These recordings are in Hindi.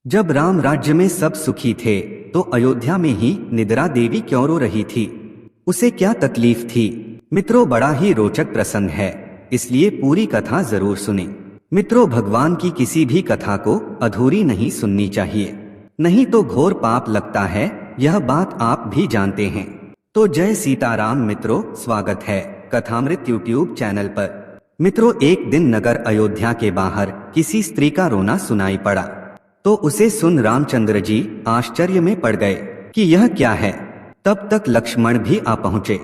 जब राम राज्य में सब सुखी थे तो अयोध्या में ही निद्रा देवी क्यों रो रही थी? उसे क्या तकलीफ थी? मित्रों, बड़ा ही रोचक प्रसंग है, इसलिए पूरी कथा जरूर सुने। मित्रों, भगवान की किसी भी कथा को अधूरी नहीं सुननी चाहिए, नहीं तो घोर पाप लगता है। यह बात आप भी जानते हैं। तो जय सीताराम मित्रों, स्वागत है कथामृत यूट्यूब चैनल पर। मित्रों, एक दिन नगर अयोध्या के बाहर किसी स्त्री का रोना सुनाई पड़ा, तो उसे सुन रामचंद्र जी आश्चर्य में पड़ गए कि यह क्या है। तब तक लक्ष्मण भी आ पहुंचे।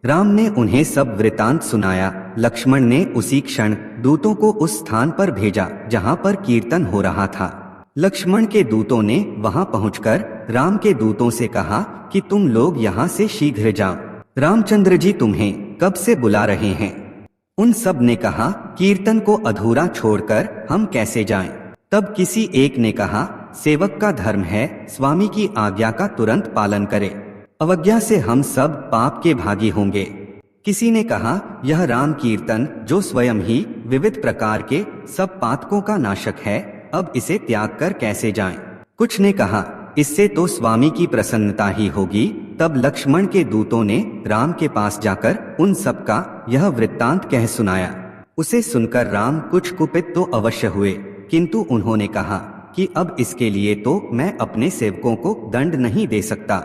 राम ने उन्हें सब वृतांत सुनाया। लक्ष्मण ने उसी क्षण दूतों को उस स्थान पर भेजा जहां पर कीर्तन हो रहा था। लक्ष्मण के दूतों ने वहां पहुंचकर राम के दूतों से कहा कि तुम लोग यहाँ से शीघ्र जाओ, रामचंद्र जी तुम्हें कब से बुला रहे हैं। उन सब ने कहा, कीर्तन को अधूरा छोड़कर हम कैसे जाएं? तब किसी एक ने कहा, सेवक का धर्म है स्वामी की आज्ञा का तुरंत पालन करे, अवज्ञा से हम सब पाप के भागी होंगे। किसी ने कहा, यह राम कीर्तन जो स्वयं ही विविध प्रकार के सब पातकों का नाशक है, अब इसे त्याग कर कैसे जाएं? कुछ ने कहा, इससे तो स्वामी की प्रसन्नता ही होगी। तब लक्ष्मण के दूतों ने राम के पास जाकर उन सब का यह वृत्तांत कह सुनाया। उसे सुनकर राम कुछ कुपित तो अवश्य हुए, किंतु उन्होंने कहा कि अब इसके लिए तो मैं अपने सेवकों को दंड नहीं दे सकता,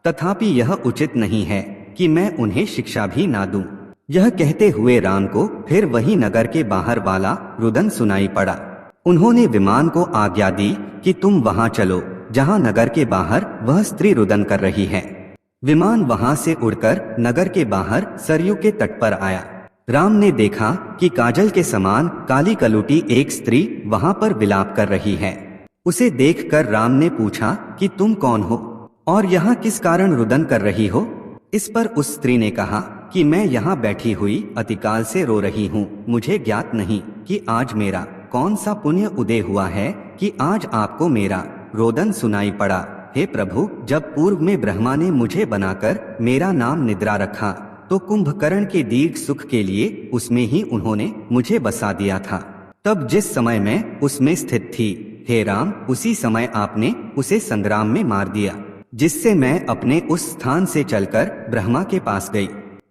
तथापि यह उचित नहीं है कि मैं उन्हें शिक्षा भी ना दूं। यह कहते हुए राम को फिर वही नगर के बाहर वाला रुदन सुनाई पड़ा। उन्होंने विमान को आज्ञा दी कि तुम वहां चलो जहां नगर के बाहर वह स्त्री रुदन कर रही है। विमान वहां से उड़कर नगर के बाहर सरयू के तट पर आया। राम ने देखा कि काजल के समान काली कलुटी एक स्त्री वहां पर विलाप कर रही है। उसे देखकर राम ने पूछा कि तुम कौन हो और यहाँ किस कारण रुदन कर रही हो? इस पर उस स्त्री ने कहा कि मैं यहाँ बैठी हुई अतिकाल से रो रही हूँ। मुझे ज्ञात नहीं कि आज मेरा कौन सा पुण्य उदय हुआ है कि आज आपको मेरा रोदन सुनाई पड़ा। हे प्रभु, जब पूर्व में ब्रह्मा ने मुझे बनाकर मेरा नाम निद्रा रखा तो कुंभकर्ण के दीर्घ सुख के लिए उसमें ही उन्होंने मुझे बसा दिया था। तब जिस समय मैं उसमें स्थित थी, हे राम, उसी समय आपने उसे संग्राम में मार दिया, जिससे मैं अपने उस स्थान से चलकर ब्रह्मा के पास गई।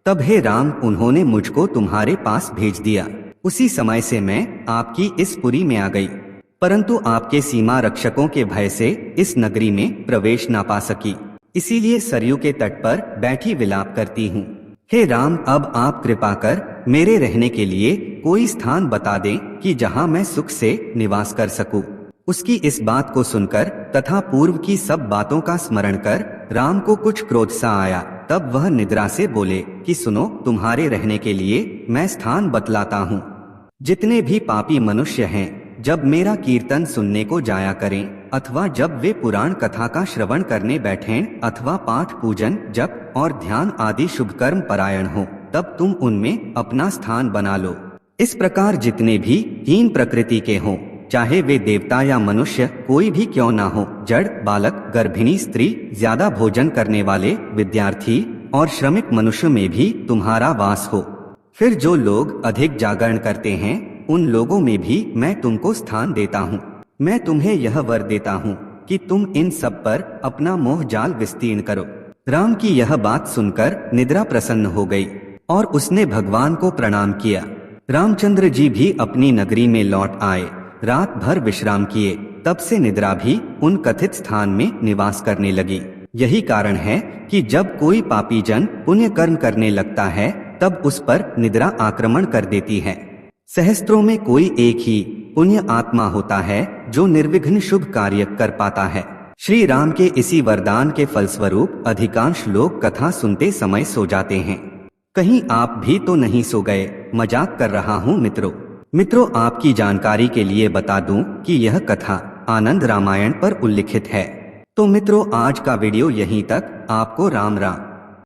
तब हे राम, उन्होंने मुझको तुम्हारे पास भेज दिया। उसी समय से मैं आपकी इस पुरी में आ गई, परंतु आपके सीमा रक्षकों के भय से इस नगरी में प्रवेश ना पा सकी, इसीलिए सरयू के तट पर बैठी विलाप करती हूँ। हे राम, अब आप कृपा कर मेरे रहने के लिए कोई स्थान बता दें कि जहाँ मैं सुख से निवास कर सकूं। उसकी इस बात को सुनकर तथा पूर्व की सब बातों का स्मरण कर राम को कुछ क्रोध सा आया। तब वह निद्रा से बोले कि सुनो, तुम्हारे रहने के लिए मैं स्थान बतलाता हूँ। जितने भी पापी मनुष्य हैं, जब मेरा कीर्तन सुनने को जाया करें अथवा जब वे पुराण कथा का श्रवण करने बैठें अथवा पाठ पूजन जप और ध्यान आदि शुभ कर्म परायण हो, तब तुम उनमें अपना स्थान बना लो। इस प्रकार जितने भी हीन प्रकृति के हों, चाहे वे देवता या मनुष्य कोई भी क्यों ना हो, जड़, बालक, गर्भिणी स्त्री, ज्यादा भोजन करने वाले, विद्यार्थी और श्रमिक मनुष्य में भी तुम्हारा वास हो। फिर जो लोग अधिक जागरण करते हैं, उन लोगों में भी मैं तुमको स्थान देता हूँ। मैं तुम्हें यह वर देता हूँ कि तुम इन सब पर अपना मोह जाल विस्तीर्ण करो। राम की यह बात सुनकर निद्रा प्रसन्न हो गई और उसने भगवान को प्रणाम किया। रामचंद्र जी भी अपनी नगरी में लौट आए, रात भर विश्राम किए। तब से निद्रा भी उन कथित स्थान में निवास करने लगी। यही कारण है कि जब कोई पापी जन पुण्य कर्म करने लगता है, तब उस पर निद्रा आक्रमण कर देती है। सहस्त्रों में कोई एक ही पुण्य आत्मा होता है जो निर्विघ्न शुभ कार्य कर पाता है। श्री राम के इसी वरदान के फलस्वरूप अधिकांश लोग कथा सुनते समय सो जाते हैं। कहीं आप भी तो नहीं सो गए? मजाक कर रहा हूँ मित्रों, आपकी जानकारी के लिए बता दूं कि यह कथा आनंद रामायण पर उल्लिखित है। तो मित्रों, आज का वीडियो यहीं तक। आपको राम राम।